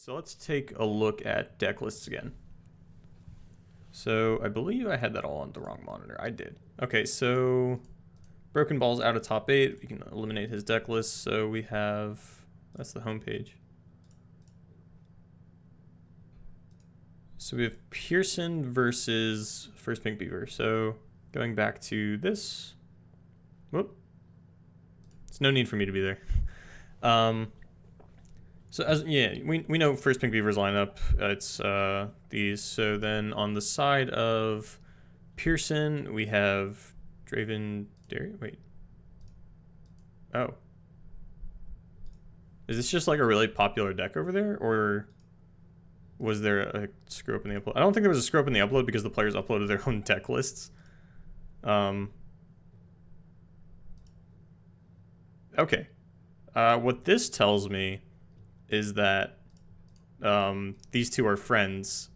So let's take a look at deck lists again. So I believe I had that all on the wrong monitor. I did. Okay, so Broken Ball's out of top 8. We can eliminate his deck list. So we have, that's the home page. So we have Pearson versus FirstPinkBeaver. So going back to this. Whoop. There's no need for me to be there. So as we know FirstPinkBeaver's lineup. It's these. So then on the side of Pearson, we have Draven Darius. Wait. Oh. Is this just like a really popular deck over there, or was there a screw up in the upload? I don't think there was a screw up in the upload because the players uploaded their own deck lists. Okay. What this tells me is that these two are friends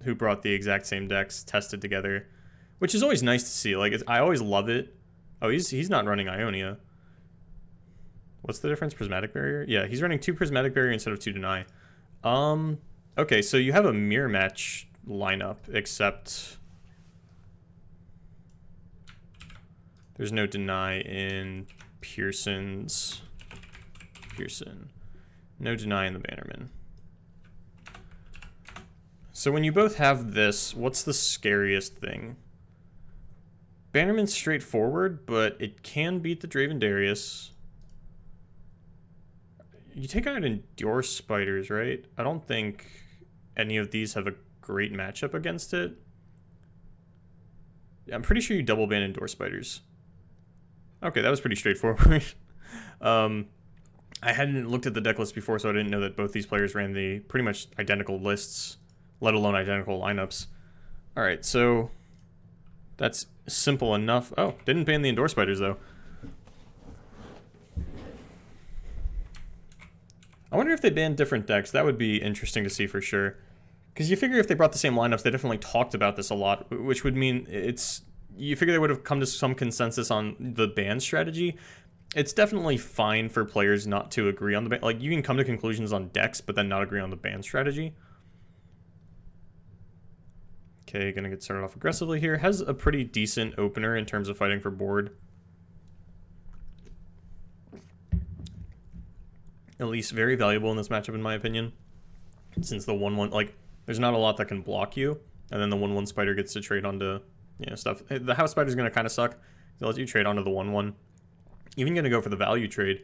who brought the exact same decks tested together, which is always nice to see. Like, I always love it. Oh, he's not running Ionia. What's the difference? Prismatic Barrier? Yeah, he's running 2 Prismatic Barrier instead of 2 Deny. Okay, so you have a mirror match lineup, except there's no Deny in Pearson. No Deny in the Bannerman. So when you both have this, what's the scariest thing? Bannerman's straightforward, but it can beat the Draven Darius. You take out Endure Spiders, right? I don't think any of these have a great matchup against it. I'm pretty sure you double ban Endure Spiders. Okay, that was pretty straightforward. I hadn't looked at the deck list before, so I didn't know that both these players ran the pretty much identical lists, let alone identical lineups. All right, so that's simple enough. Oh, didn't ban the Endure Spiders, though. I wonder if they banned different decks. That would be interesting to see for sure. Because you figure if they brought the same lineups, they definitely talked about this a lot, which would mean you figure they would have come to some consensus on the ban strategy. It's definitely fine for players not to agree on the ban. Like, you can come to conclusions on decks, but then not agree on the ban strategy. Okay, gonna get started off aggressively here. Has a pretty decent opener in terms of fighting for board. At least very valuable in this matchup, in my opinion. Since the 1/1, like, there's not a lot that can block you, and then the 1/1 spider gets to trade onto, stuff. The house spider's gonna kind of suck. It lets you trade onto the 1/1. Even gonna go for the value trade.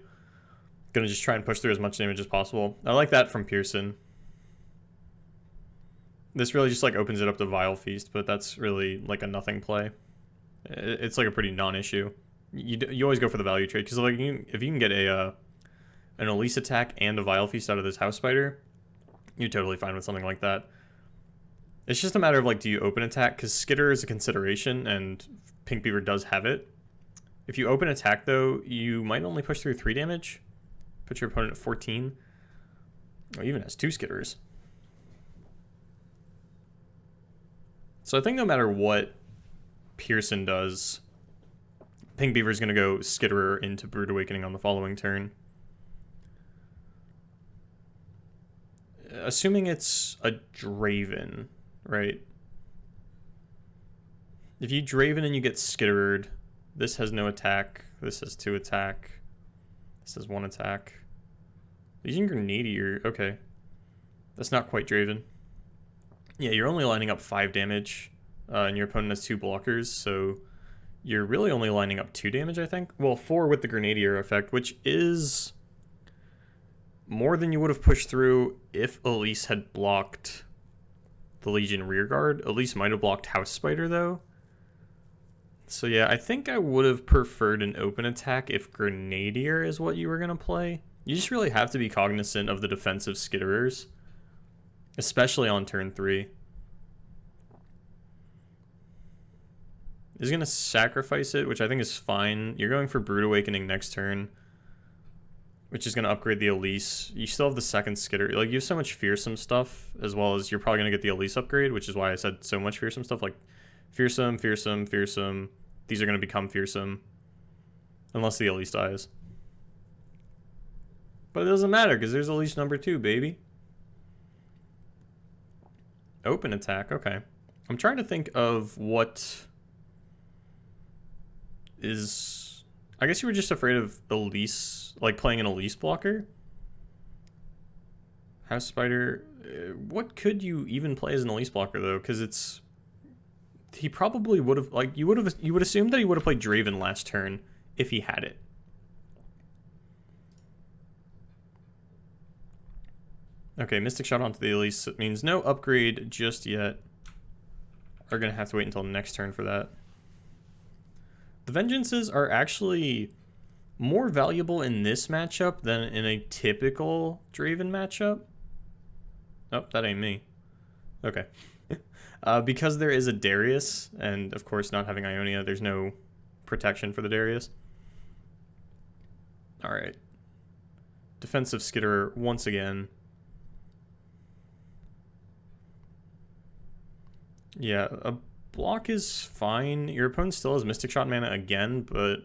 Gonna just try and push through as much damage as possible. I like that from Pearson. This really just like opens it up to Vile Feast, but that's really like a nothing play. It's like a pretty non-issue. You always go for the value trade because like if you can get an Elise attack and a Vile Feast out of this house spider, you're totally fine with something like that. It's just a matter of like, do you open attack? Because Skitter is a consideration, and PinkBeaver does have it. If you open attack, though, you might only push through 3 damage. Put your opponent at 14. Oh, even has 2 Skitters. So I think no matter what Pearson does, PinkBeaver is going to go Skitterer into Brood Awakening on the following turn. Assuming it's a Draven, right? If you Draven and you get Skittered, this has no attack. This has 2 attack. This has 1 attack. Legion Grenadier. Okay. That's not quite Draven. Yeah, you're only lining up 5 damage, and your opponent has 2 blockers, so you're really only lining up 2 damage, I think. Well, 4 with the Grenadier effect, which is more than you would have pushed through if Elise had blocked the Legion Rearguard. Elise might have blocked House Spider, though. So yeah, I think I would have preferred an open attack if Grenadier is what you were going to play. You just really have to be cognizant of the defensive Skitterers, especially on turn 3. He's going to sacrifice it, which I think is fine. You're going for Brood Awakening next turn, which is going to upgrade the Elise. You still have the second Skitter. Like, you have so much Fearsome stuff, as well as you're probably going to get the Elise upgrade, which is why I said so much Fearsome stuff. Like, Fearsome, Fearsome, Fearsome. These are going to become Fearsome. Unless the Elise dies. But it doesn't matter, because there's Elise number 2, baby. open attack. Okay. I'm trying to think of what is... I guess you were just afraid of Elise, like playing an Elise blocker. House Spider. What could you even play as an Elise blocker though? Because it's... He probably would have, like, you would assume that he would have played Draven last turn if he had it. Okay, Mystic Shot onto the Elise. It means no upgrade just yet. Are going to have to wait until next turn for that. The Vengeances are actually more valuable in this matchup than in a typical Draven matchup. Oh, that ain't me. Okay. Because there is a Darius, and of course not having Ionia, there's no protection for the Darius. Alright. Defensive Skitterer once again. Yeah, a block is fine. Your opponent still has Mystic Shot mana again, but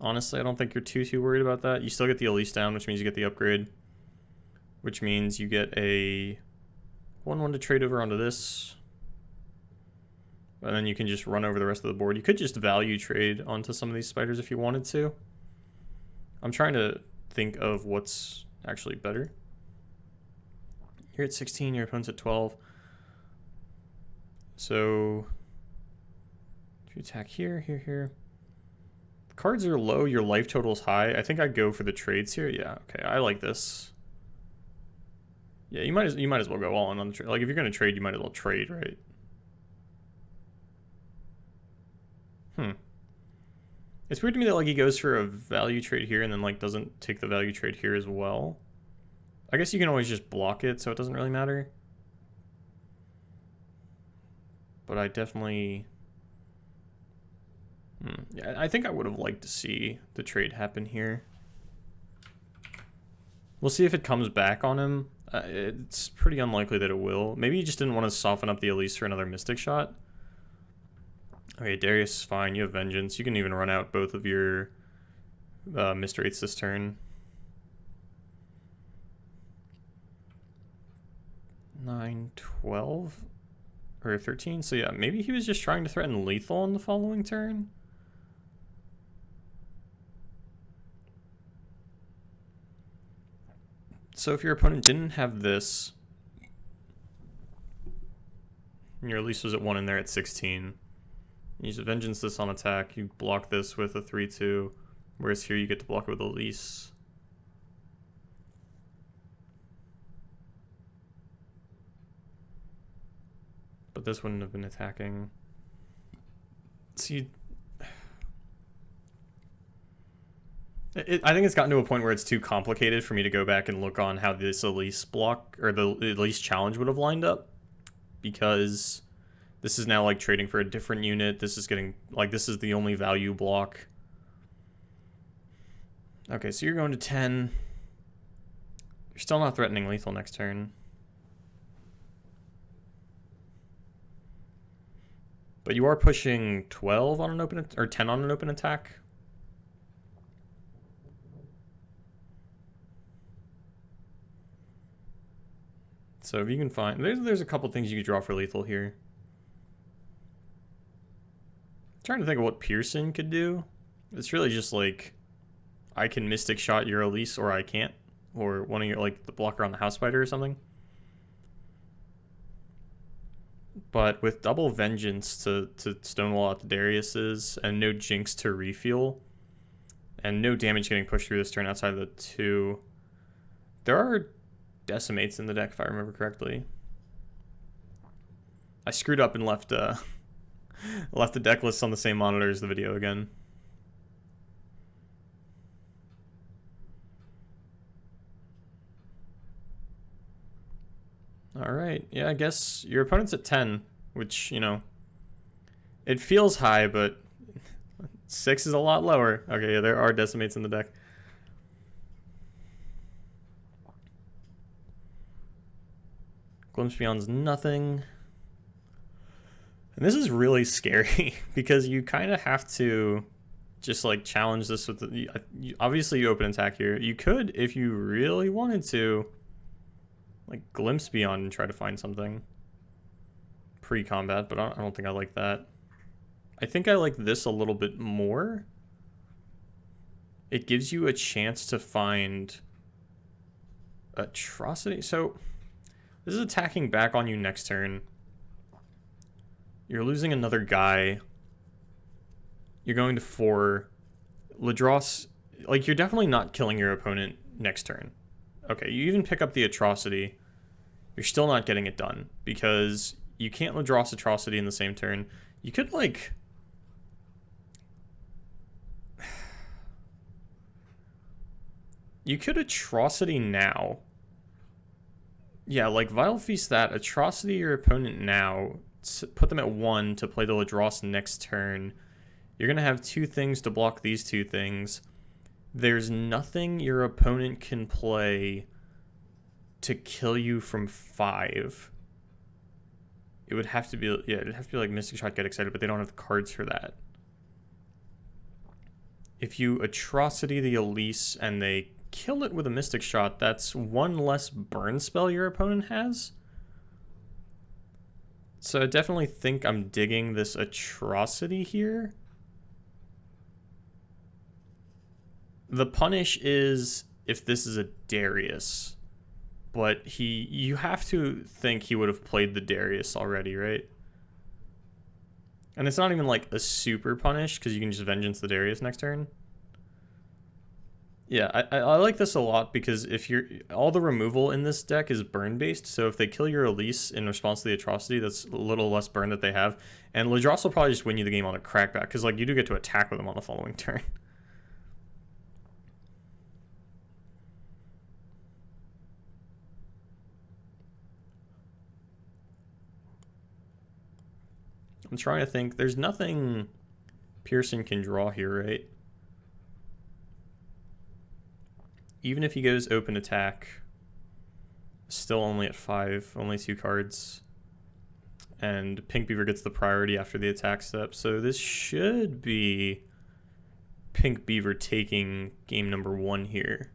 honestly, I don't think you're too worried about that. You still get the Elise down, which means you get the upgrade. Which means you get a 1/1 to trade over onto this. And then you can just run over the rest of the board. You could just value trade onto some of these spiders if you wanted to. I'm trying to think of what's actually better. You're at 16, your opponent's at 12. So, if you attack here, here. The cards are low, your life total is high. I think I'd go for the trades here. Yeah, okay, I like this. Yeah, you might as well go all in on the trade. Like, if you're going to trade, you might as well trade, right? It's weird to me that, like, he goes for a value trade here and then, like, doesn't take the value trade here as well. I guess you can always just block it, so it doesn't really matter. But I definitely... Yeah, I think I would have liked to see the trade happen here. We'll see if it comes back on him. It's pretty unlikely that it will. Maybe he just didn't want to soften up the Elise for another Mystic Shot. Okay, Darius is fine. You have Vengeance. You can even run out both of your Mr. 8s this turn. 9, 12, or 13. So yeah, maybe he was just trying to threaten lethal on the following turn. So if your opponent didn't have this, and your Elise was at 1 and they're at 16, you use a Vengeance this on attack, you block this with a 3/2, whereas here you get to block it with Elise. But this wouldn't have been attacking. See, I think it's gotten to a point where it's too complicated for me to go back and look on how this Elise block, or the Elise challenge would have lined up. Because this is now like trading for a different unit. This is getting, like, this is the only value block. Okay, so you're going to 10. You're still not threatening lethal next turn. But you are pushing 12 on an open, or 10 on an open attack. So if you can find, there's a couple things you could draw for lethal here. Trying to think of what Pearson could do. It's really just like, I can Mystic Shot your Elise or I can't. Or one of your, like, the blocker on the House Spider or something. But with double Vengeance to stonewall out the Darius's, and no Jinx to refuel, and no damage getting pushed through this turn outside of the 2, there are Decimates in the deck if I remember correctly. I screwed up and left left the deck list on the same monitor as the video again. Alright, yeah, I guess your opponent's at 10, which, you know, it feels high, but 6 is a lot lower. Okay, yeah, there are Decimates in the deck. Glimpse Beyond's nothing. And this is really scary because you kind of have to just, like, challenge this with the... obviously, you open attack here. You could, if you really wanted to, like, Glimpse Beyond and try to find something. pre-combat, but I don't think I like that. I think I like this a little bit more. It gives you a chance to find atrocity. So this is attacking back on you next turn. You're losing another guy. You're going to 4. Ladros, like, you're definitely not killing your opponent next turn. Okay, you even pick up the atrocity. You're still not getting it done because you can't Ladros atrocity in the same turn. You could, like... You could atrocity now. Yeah, like Vile Feast that, atrocity your opponent now, put them at 1 to play the Ladros next turn. You're going to have 2 things to block these 2 things. There's nothing your opponent can play to kill you from 5. It would have to be, yeah, it'd have to be like Mystic Shot, Get Excited, but they don't have the cards for that. If you atrocity the Elise and they kill it with a Mystic Shot, that's 1 less burn spell your opponent has. So I definitely think I'm digging this atrocity here. The punish is if this is a Darius, but you have to think he would have played the Darius already, right? And it's not even like a super punish because you can just Vengeance the Darius next turn. Yeah, I like this a lot because if all the removal in this deck is burn based, so if they kill your Elise in response to the atrocity, that's a little less burn that they have. And Ladros will probably just win you the game on a crackback because like you do get to attack with them on the following turn. I'm trying to think. There's nothing Pearson can draw here, right? Even if he goes open attack, still only at 5, only 2 cards. And PinkBeaver gets the priority after the attack step. So this should be PinkBeaver taking game number 1 here.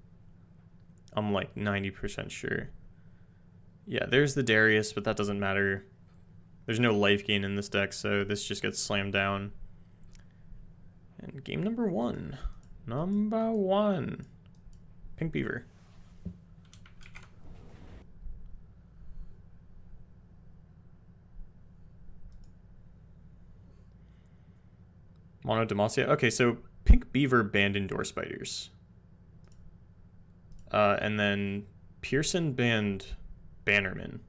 I'm like 90% sure. Yeah, there's the Darius, but that doesn't matter. There's no life gain in this deck, so this just gets slammed down. And game number 1. Number 1. PinkBeaver. Mono Demacia. Okay, so PinkBeaver banned Indoor Spiders. And then Pearson banned Bannerman.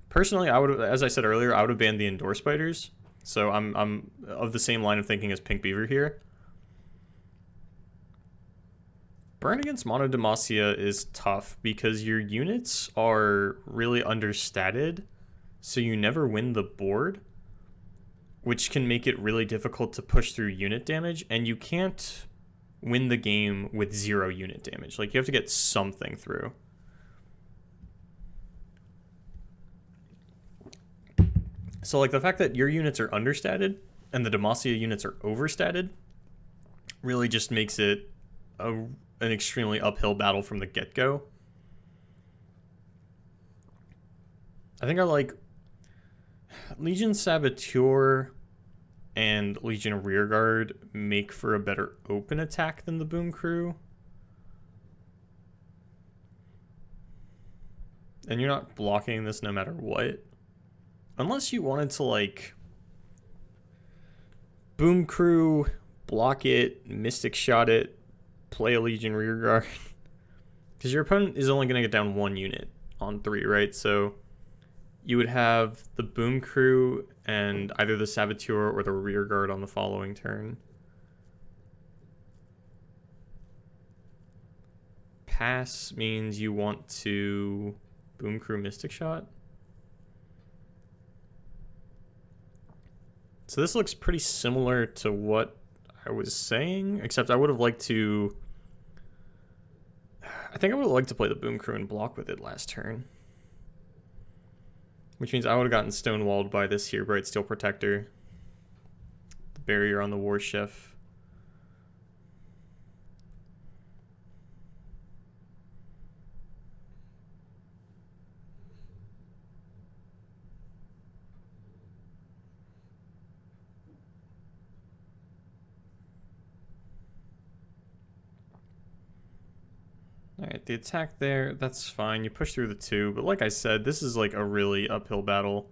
Personally, I would, as I said earlier, I would have banned the Indoor Spiders. So I'm of the same line of thinking as PinkBeaver here. Burn against Mono Demacia is tough because your units are really understated, so you never win the board, which can make it really difficult to push through unit damage, and you can't win the game with 0 unit damage. Like, you have to get something through. So, like, the fact that your units are understated and the Demacia units are overstated really just makes it an extremely uphill battle from the get-go. I think I like Legion Saboteur and Legion Rearguard make for a better open attack than the Boom Crew. And you're not blocking this no matter what. Unless you wanted to, like, Boom Crew, block it, Mystic Shot it, play a Legion Rearguard. Because your opponent is only going to get down 1 unit on 3, right? So you would have the Boom Crew and either the Saboteur or the Rearguard on the following turn. Pass means you want to Boom Crew Mystic Shot. So this looks pretty similar to what I was saying, except I would have liked to... I think I would have liked to play the Boom Crew and block with it last turn. Which means I would have gotten stonewalled by this here Bright Steel Protector. The barrier on the War Chef. Alright, the attack there, that's fine. You push through the 2, but like I said, this is like a really uphill battle.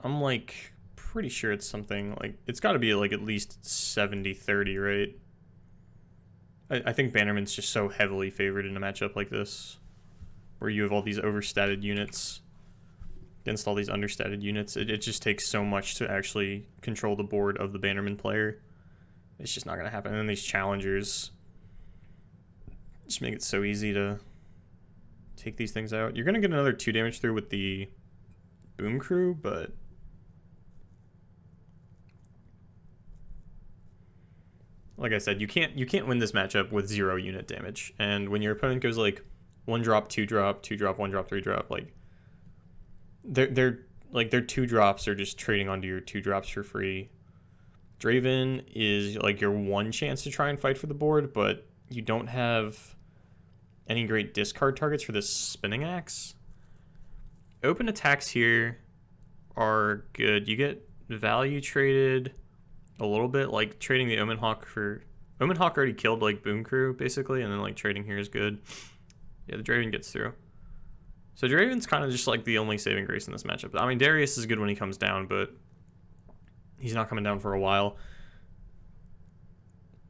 I'm like pretty sure it's something like, it's got to be like at least 70-30, right? I think Bannerman's just so heavily favored in a matchup like this, where you have all these overstated units against all these understated units. It just takes so much to actually control the board of the Bannerman player. It's just not going to happen. And then these challengers just make it so easy to take these things out. You're going to get another 2 damage through with the Boom Crew, but like I said, you can't win this matchup with 0 unit damage. And when your opponent goes like 1 drop, 2 drop, 2 drop, 1 drop, 3 drop, like their 2 drops are just trading onto your 2 drops for free. Draven is like your one chance to try and fight for the board, but you don't have any great discard targets for this spinning axe. Open attacks here are good. You get value traded a little bit, like trading the Omen Hawk for... Omen Hawk already killed like Boom Crew basically, and then like trading here is good. Yeah, the Draven gets through. So Draven's kind of just like the only saving grace in this matchup. I mean, Darius is good when he comes down, but he's not coming down for a while.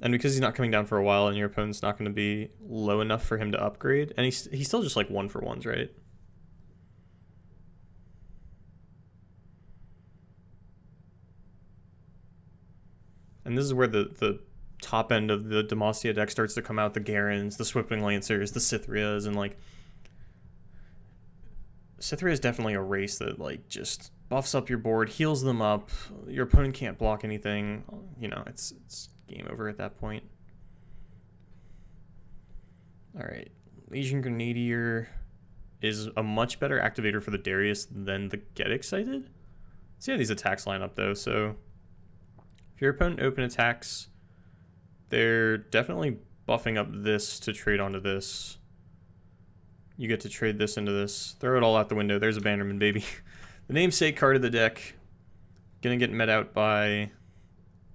And because he's not coming down for a while and your opponent's not going to be low enough for him to upgrade, and he's still just like 1-for-1s, right? And this is where the top end of the Demacia deck starts to come out. The Garens, the Swiftwing Lancers, the Cythrias, and like... Cythria is definitely a race that like just buffs up your board, heals them up. Your opponent can't block anything. You know, it's game over at that point. All right, Legion Grenadier is a much better activator for the Darius than the Get Excited. See how these attacks line up though. So if your opponent open attacks, they're definitely buffing up this to trade onto this. You get to trade this into this. Throw it all out the window. There's a Bannerman, baby. The namesake card of the deck. Gonna get met out by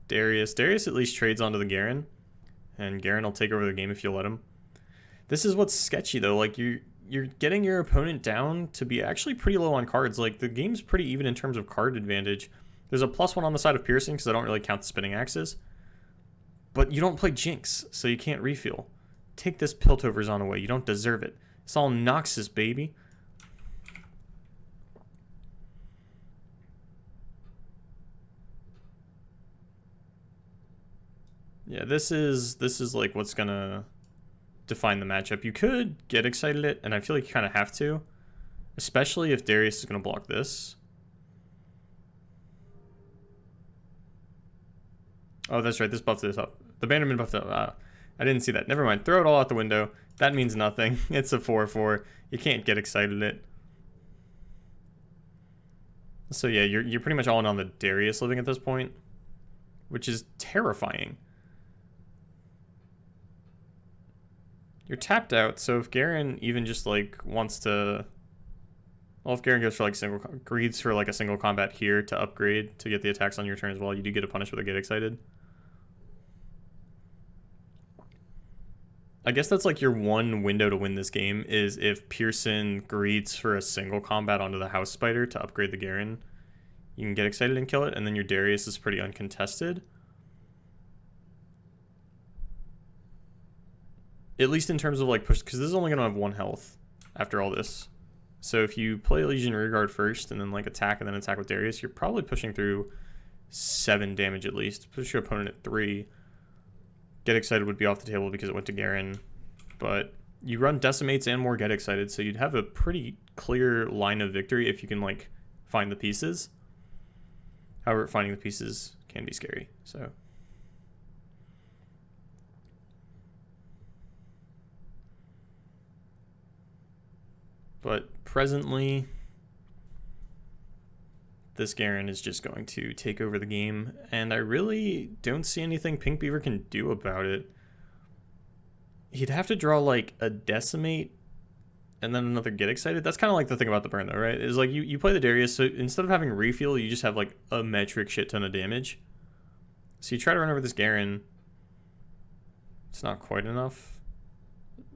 Darius. Darius at least trades onto the Garen. And Garen will take over the game if you let him. This is what's sketchy, though. Like, you're getting your opponent down to be actually pretty low on cards. Like, the game's pretty even in terms of card advantage. There's a +1 on the side of Pearson, because I don't really count the spinning axes. But you don't play Jinx, so you can't refuel. Take this Piltover's on away. You don't deserve it. It's all Noxus, baby. Yeah, this is like what's gonna define the matchup. You could get excited it, and I feel like you kind of have to, especially if Darius is gonna block this. Oh, that's right. This buffed this up. The Bannerman buffed it up. I didn't see that. Never mind. Throw it all out the window. That means nothing. It's a 4/4. You can't get excited it. So yeah, you're pretty much all in on the Darius living at this point, which is terrifying. You're tapped out, so if Garen even just like wants to... Well, if Garen goes for like greeds for like a single combat here to upgrade to get the attacks on your turn as well, you do get a punish with a Get Excited. I guess that's like your one window to win this game, is if Pearson greeds for a single combat onto the House Spider to upgrade the Garen. You can Get Excited and kill it, and then your Darius is pretty uncontested. At least in terms of like push, because this is only going to have 1 health after all this. So if you play Legion Rearguard first and then like attack and then attack with Darius, you're probably pushing through 7 damage at least. Push your opponent at 3. Get Excited would be off the table because it went to Garen. But you run Decimates and more Get Excited, so you'd have a pretty clear line of victory if you can like find the pieces. However, finding the pieces can be scary, so... But presently, this Garen is just going to take over the game, and I really don't see anything PinkBeaver can do about it. He'd have to draw like a Decimate and then another Get Excited. That's kind of like the thing about the burn though, right? Is like you play the Darius, so instead of having refuel, you just have like a metric shit ton of damage. So you try to run over this Garen. It's not quite enough.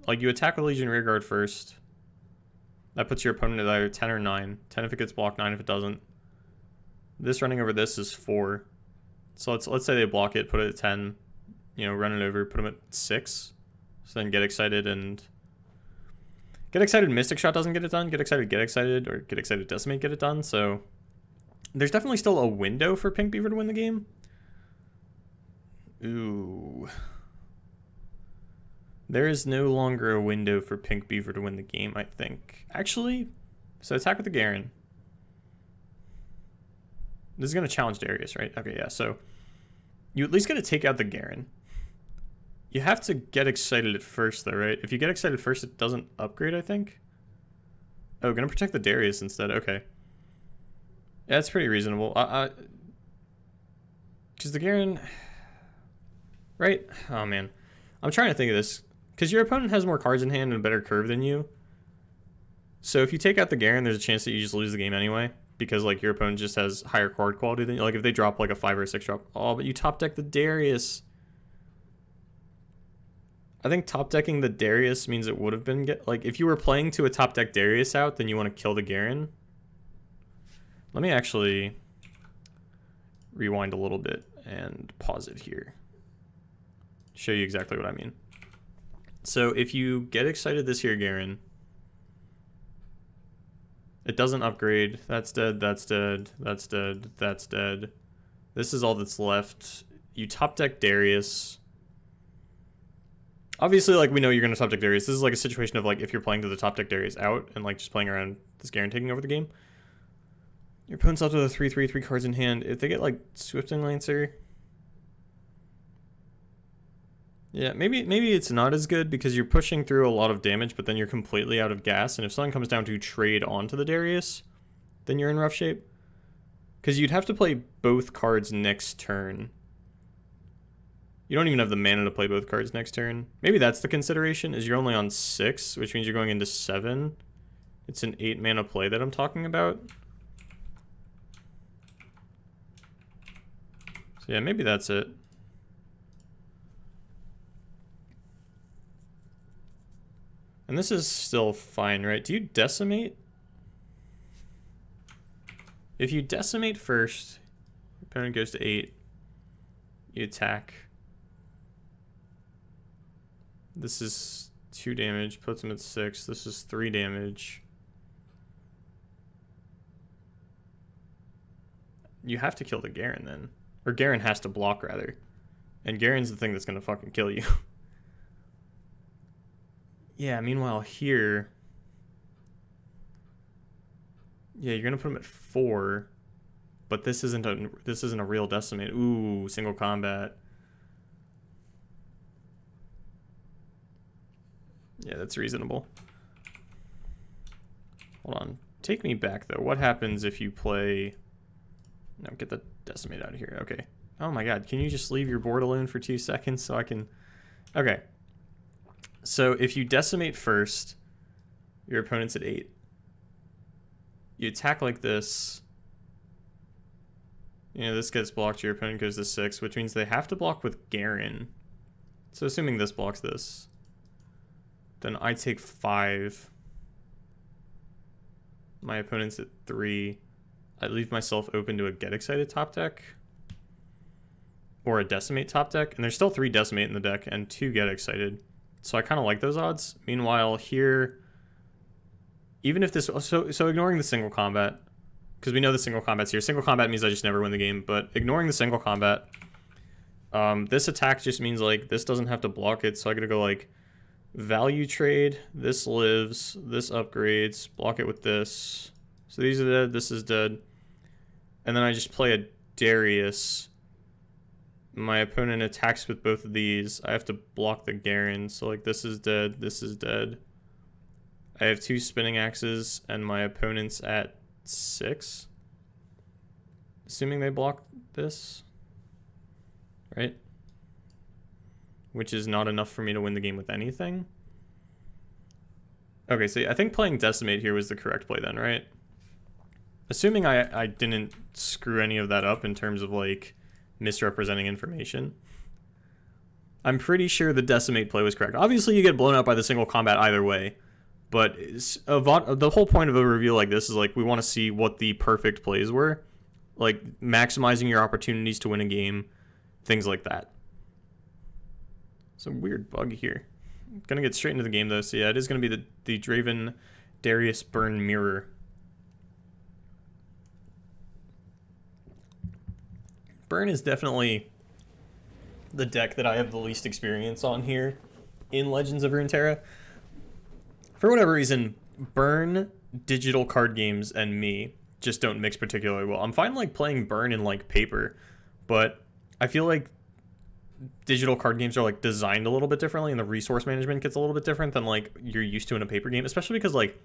Like, you attack with Legion Rearguard first. That puts your opponent at either 10 or 9. 10 if it gets blocked, 9 if it doesn't. This running over this is 4. So let's say they block it, put it at 10, you know, run it over, put them at 6. So then get excited Mystic Shot doesn't get it done. Get excited, or get excited Decimate get it done. So there's definitely still a window for Pink Beaver to win the game. Ooh. There is no longer a window for Pink Beaver to win the game, I think. Actually, so attack with the Garen. This is going to challenge Darius, right? Okay, yeah, so you at least got to take out the Garen. You have to get excited at first, though, right? If you get excited first, it doesn't upgrade, I think. Oh, going to protect the Darius instead. Okay. Yeah, that's pretty reasonable. Because the Garen... Right? Oh, man. I'm trying to think of this. Because your opponent has more cards in hand and a better curve than you. So if you take out the Garen, there's a chance that you just lose the game anyway. Because, like, your opponent just has higher card quality than you. Like, if they drop, like, a 5 or a 6 drop. Oh, but you top deck the Darius. I think top decking the Darius means it would have been... Like, if you were playing to a top deck Darius out, then you want to kill the Garen. Let me actually rewind a little bit and pause it here. Show you exactly what I mean. So if you get excited this here, Garen, it doesn't upgrade. That's dead, that's dead, that's dead, that's dead. This is all that's left. You top deck Darius. Obviously, like, we know you're going to top deck Darius. This is like a situation of, like, if you're playing to the top deck Darius out and, like, just playing around this Garen taking over the game. Your opponent's left with a 3/3, 3 cards in hand. If they get, like, Swifting Lancer... Yeah, maybe it's not as good because you're pushing through a lot of damage, but then you're completely out of gas. And if something comes down to trade onto the Darius, then you're in rough shape. Because you'd have to play both cards next turn. You don't even have the mana to play both cards next turn. Maybe that's the consideration, is you're only on 6, which means you're going into 7. It's an 8 mana play that I'm talking about. So yeah, maybe that's it. And this is still fine, right? Do you decimate? If you decimate first, your opponent goes to 8. You attack. This is 2 damage, puts him at 6. This is 3 damage. You have to kill the Garen then. Or Garen has to block, rather. And Garen's the thing that's going to fucking kill you. Yeah, meanwhile here... Yeah, you're going to put him at 4. But this isn't a real decimate. Ooh, single combat. Yeah, that's reasonable. Hold on. Take me back, though. What happens if you play... No, get the decimate out of here. Okay. Oh my god, can you just leave your board alone for 2 seconds so I can... Okay. So if you decimate first, your opponent's at 8. You attack like this. You know, this gets blocked, your opponent goes to 6, which means they have to block with Garen. So assuming this blocks this, then I take 5. My opponent's at 3. I leave myself open to a Get Excited top deck. Or a Decimate top deck. And there's still 3 Decimate in the deck and 2 Get Excited. So I kind of like those odds. Meanwhile, here, even if this... So ignoring the single combat, because we know the single combat's here. Single combat means I just never win the game, but ignoring the single combat, this attack just means, like, this doesn't have to block it, so I gotta go, like, value trade, this lives, this upgrades, block it with this. So these are dead, this is dead. And then I just play a Darius. My opponent attacks with both of these. I have to block the Garen, so, like, this is dead, this is dead. I have 2 spinning axes, and my opponent's at 6. Assuming they block this. Right? Which is not enough for me to win the game with anything. Okay, so I think playing Decimate here was the correct play then, right? Assuming I didn't screw any of that up in terms of, like, misrepresenting information. I'm pretty sure the decimate play was correct. Obviously, you get blown out by the single combat either way, but the whole point of a review like this is like we want to see what the perfect plays were, like maximizing your opportunities to win a game, things like that. Some weird bug here. Gonna get straight into the game though, so yeah, it is gonna be the Draven Darius Burn Mirror. Burn is definitely the deck that I have the least experience on here in Legends of Runeterra. For whatever reason, Burn, digital card games, and me just don't mix particularly well. I'm fine like playing Burn in like paper, but I feel like digital card games are like designed a little bit differently, and the resource management gets a little bit different than like you're used to in a paper game, especially because like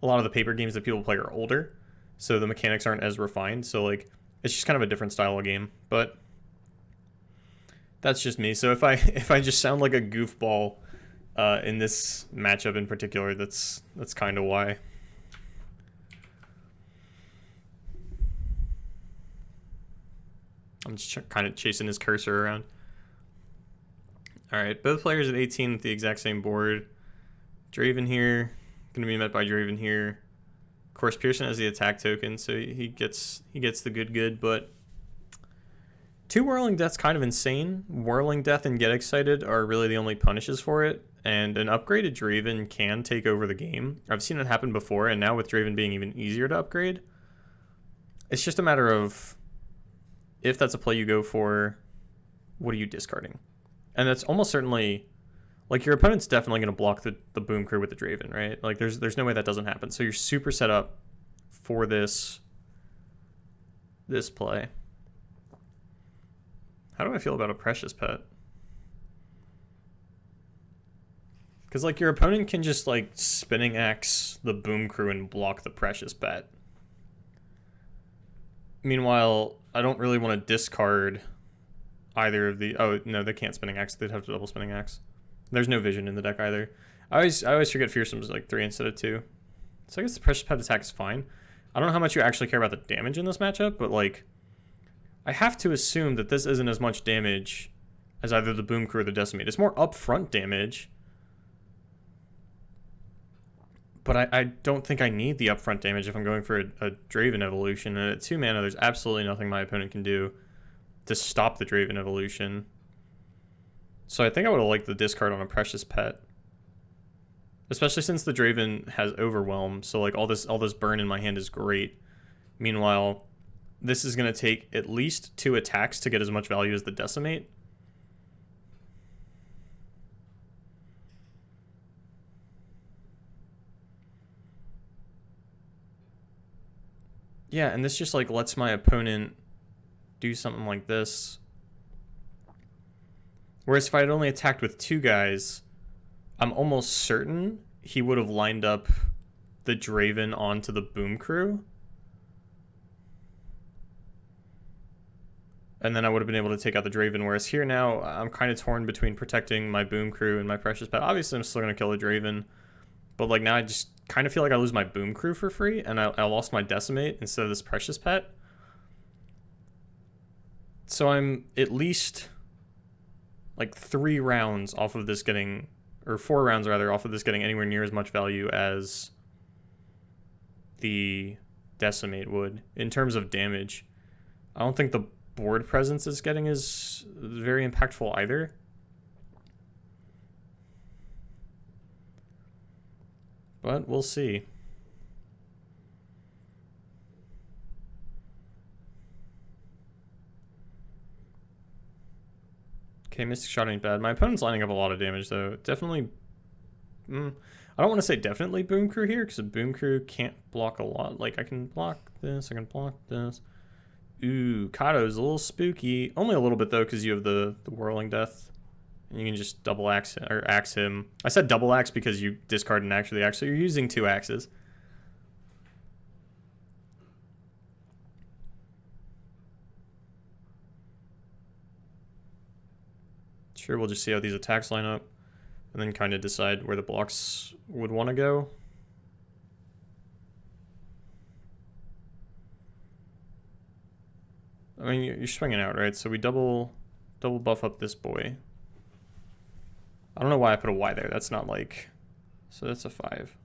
a lot of the paper games that people play are older, so the mechanics aren't as refined, so like it's just kind of a different style of game. But that's just me. So if I just sound like a goofball in this matchup in particular, that's kind of why. I'm just kind of chasing his cursor around. All right, both players at 18 with the exact same board. Draven here, going to be met by Draven here. Of course, Pearson has the attack token, so he gets the good, but 2 Whirling Death's kind of insane. Whirling Death and Get Excited are really the only punishes for it, and an upgraded Draven can take over the game. I've seen it happen before, and now with Draven being even easier to upgrade, it's just a matter of if that's a play you go for, what are you discarding? And that's almost certainly, like, your opponent's definitely going to block the Boom Crew with the Draven, right? Like, there's no way that doesn't happen. So you're super set up for this play. How do I feel about a Precious Pet? Because, like, your opponent can just, like, Spinning Axe the Boom Crew and block the Precious Pet. Meanwhile, I don't really want to discard either of the... Oh, no, they can't Spinning Axe. They'd have to double Spinning Axe. There's no vision in the deck either. I always forget Fearsome's like 3 instead of 2. So I guess the Precious Pet attack is fine. I don't know how much you actually care about the damage in this matchup, but, like, I have to assume that this isn't as much damage as either the Boom Crew or the Decimate. It's more upfront damage. But I don't think I need the upfront damage if I'm going for a Draven evolution. And at 2 mana, there's absolutely nothing my opponent can do to stop the Draven evolution. So I think I would have liked the discard on a Precious Pet. Especially since the Draven has Overwhelm. So like all this burn in my hand is great. Meanwhile, this is going to take at least 2 attacks to get as much value as the Decimate. Yeah, and this just like lets my opponent do something like this. Whereas if I had only attacked with 2 guys, I'm almost certain he would have lined up the Draven onto the Boom Crew. And then I would have been able to take out the Draven. Whereas here now, I'm kind of torn between protecting my Boom Crew and my Precious Pet. Obviously, I'm still going to kill the Draven. But like now I just kind of feel like I lose my Boom Crew for free. And I lost my Decimate instead of this Precious Pet. So I'm at least like 3 rounds off of this getting... Or 4 rounds rather, off of this getting anywhere near as much value as the Decimate would. In terms of damage, I don't think the board presence is getting as very impactful either. But we'll see. Okay, Mystic Shot ain't bad. My opponent's lining up a lot of damage, though. Definitely... I don't want to say definitely Boom Crew here, because a Boom Crew can't block a lot. Like, I can block this, I can block this. Ooh, Kato's a little spooky. Only a little bit, though, because you have the Whirling Death. And you can just double axe, or axe him. I said double axe because you discard an axe for the axe, so you're using 2 axes. Sure, we'll just see how these attacks line up, and then kind of decide where the blocks would want to go. I mean, you're swinging out, right? So we double buff up this boy. I don't know why I put a Y there. That's not like... So that's a 5.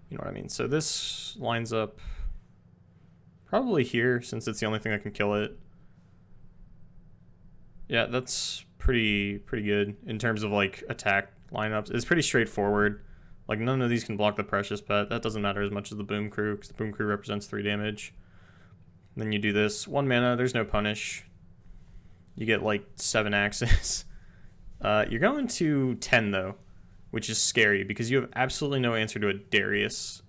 You know what I mean? So this lines up probably here, since it's the only thing that can kill it. Yeah, that's pretty good in terms of like attack lineups. It's pretty straightforward. Like none of these can block the Precious Pet. That doesn't matter as much as the Boom Crew, because the Boom Crew represents 3 damage. And then you do this. 1 mana, there's no punish. You get like 7 axes. You're going to 10 though, which is scary because you have absolutely no answer to a Darius.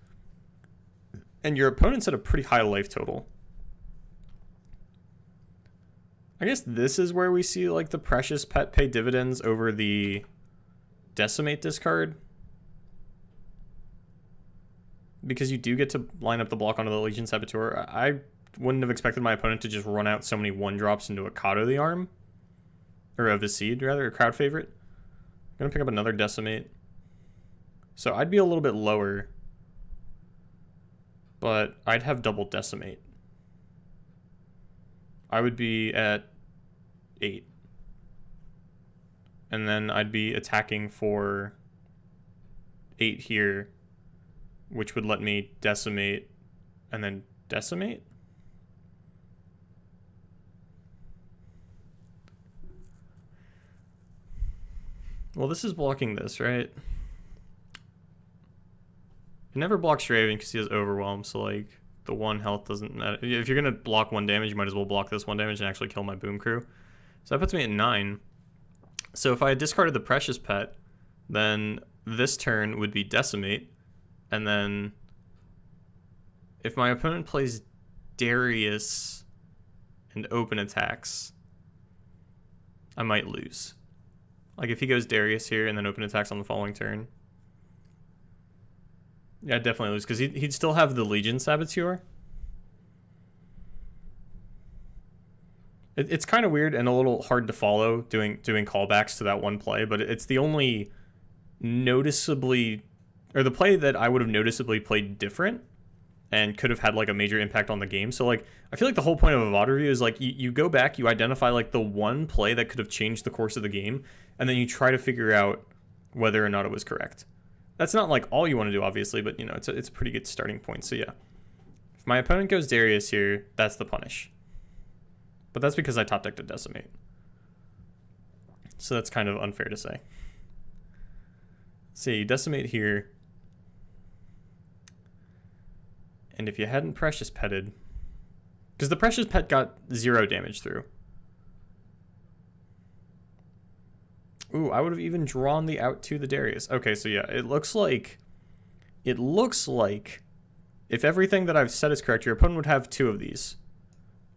And your opponent's at a pretty high life total. I guess this is where we see like the Precious Pet pay dividends over the Decimate discard. Because you do get to line up the block onto the Legion Saboteur. I wouldn't have expected my opponent to just run out so many 1-drops into a Kato the Arm. Or a Viscid, rather, a crowd favorite. I'm going to pick up another Decimate. So I'd be a little bit lower. But I'd have double Decimate. I would be at 8. And then I'd be attacking for 8 here, which would let me Decimate and then Decimate. Well, this is blocking this, right? It never blocks Draven because he has Overwhelm, so like the 1 health doesn't matter. If you're going to block 1 damage, you might as well block this 1 damage and actually kill my Boom Crew. So that puts me at 9. So if I had discarded the Precious Pet, then this turn would be Decimate. And then if my opponent plays Darius and open attacks, I might lose. Like if he goes Darius here and then open attacks on the following turn. Yeah, I'd definitely lose because he'd still have the Legion Saboteur. It's kind of weird and a little hard to follow doing callbacks to that one play, but it's the only noticeably, or the play that I would have noticeably played different and could have had like a major impact on the game. So like I feel like the whole point of a VOD review is like you go back, you identify like the one play that could have changed the course of the game, and then you try to figure out whether or not it was correct. That's not like all you want to do, obviously, but you know, it's a pretty good starting point. So yeah, if my opponent goes Darius here, that's the punish. But that's because I top decked a Decimate. So that's kind of unfair to say. See, Decimate here. And if you hadn't Precious Petted, because the Precious Pet got 0 damage through. Ooh, I would have even drawn the out to the Darius. Okay, so yeah, it looks like if everything that I've said is correct, your opponent would have 2 of these,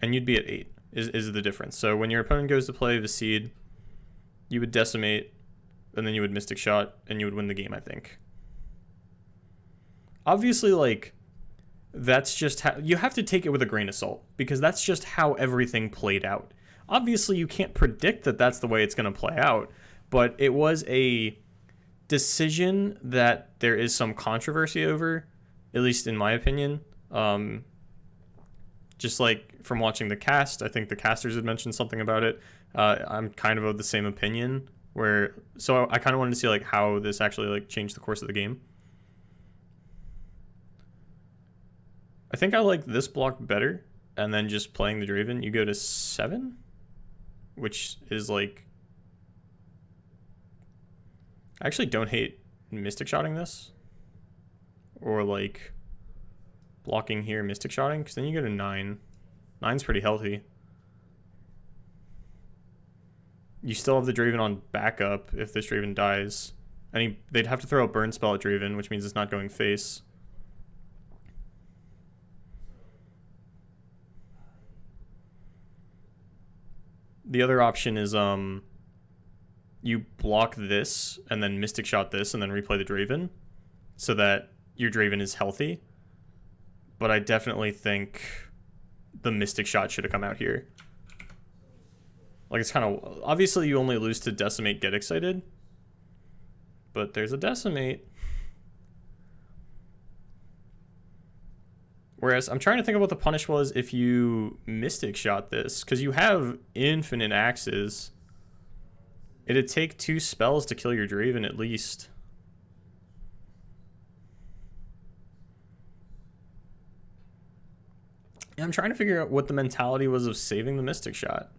and you'd be at 8. Is the difference. So when your opponent goes to play Viscid, you would Decimate, and then you would Mystic Shot, and you would win the game, I think. Obviously, like, that's just how... You have to take it with a grain of salt, because that's just how everything played out. Obviously, you can't predict that that's the way it's going to play out, but it was a decision that there is some controversy over, at least in my opinion. Just like from watching the cast, I think the casters had mentioned something about it. I'm kind of the same opinion, so I kind of wanted to see like how this actually like changed the course of the game. I think I like this block better, and then just playing the Draven, you go to 7, which is like, I actually don't hate Mystic Shotting this, or like blocking here, Mystic Shotting, because then you go to 9. 9's pretty healthy. You still have the Draven on backup if this Draven dies. And they'd have to throw a burn spell at Draven, which means it's not going face. The other option is you block this and then Mystic Shot this and then replay the Draven so that your Draven is healthy. But I definitely think the Mystic Shot should have come out here. Like, it's kind of... Obviously, you only lose to Decimate Get Excited. But there's a Decimate. Whereas I'm trying to think of what the punish was if you Mystic Shot this, because you have infinite axes. It'd take 2 spells to kill your Draven at least. Yeah, I'm trying to figure out what the mentality was of saving the Mystic Shot.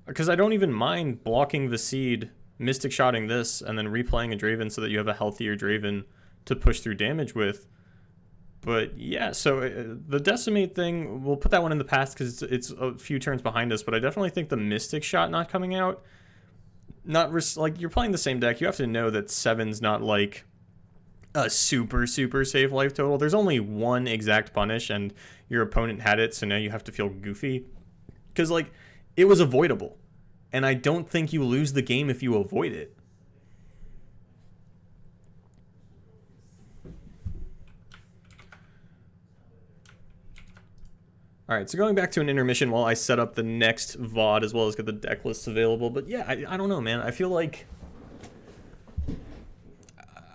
Because I don't even mind blocking the seed, Mystic Shotting this, and then replaying a Draven so that you have a healthier Draven to push through damage with. But yeah, so the Decimate thing, we'll put that one in the past because it's a few turns behind us, but I definitely think the Mystic Shot not coming out, like, you're playing the same deck, you have to know that 7's not like a super safe life total. There's only one exact punish and your opponent had it, so now you have to feel goofy. Because, like, it was avoidable. And I don't think you lose the game if you avoid it. Alright, so going back to an intermission while I set up the next VOD as well as get the deck lists available. But yeah, I don't know, man. I feel like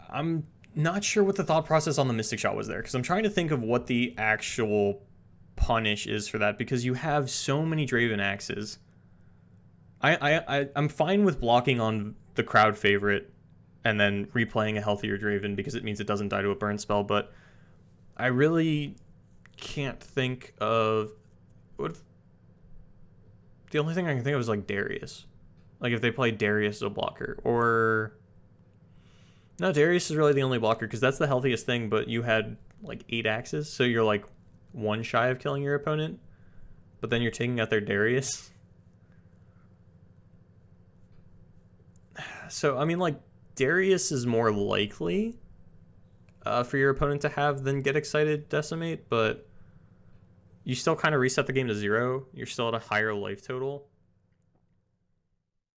I'm not sure what the thought process on the Mystic Shot was there, because I'm trying to think of what the actual punish is for that, because you have so many Draven axes. I'm fine with blocking on the crowd favorite and then replaying a healthier Draven because it means it doesn't die to a burn spell, but I really can't think of what the only thing I can think of is like Darius. Like if they play Darius as a blocker, or no, Darius is really the only blocker because that's the healthiest thing, but you had like 8 axes, so you're like 1 shy of killing your opponent, but then you're taking out their Darius. So, I mean, like, Darius is more likely for your opponent to have than Get Excited Decimate, but you still kind of reset the game to 0. You're still at a higher life total.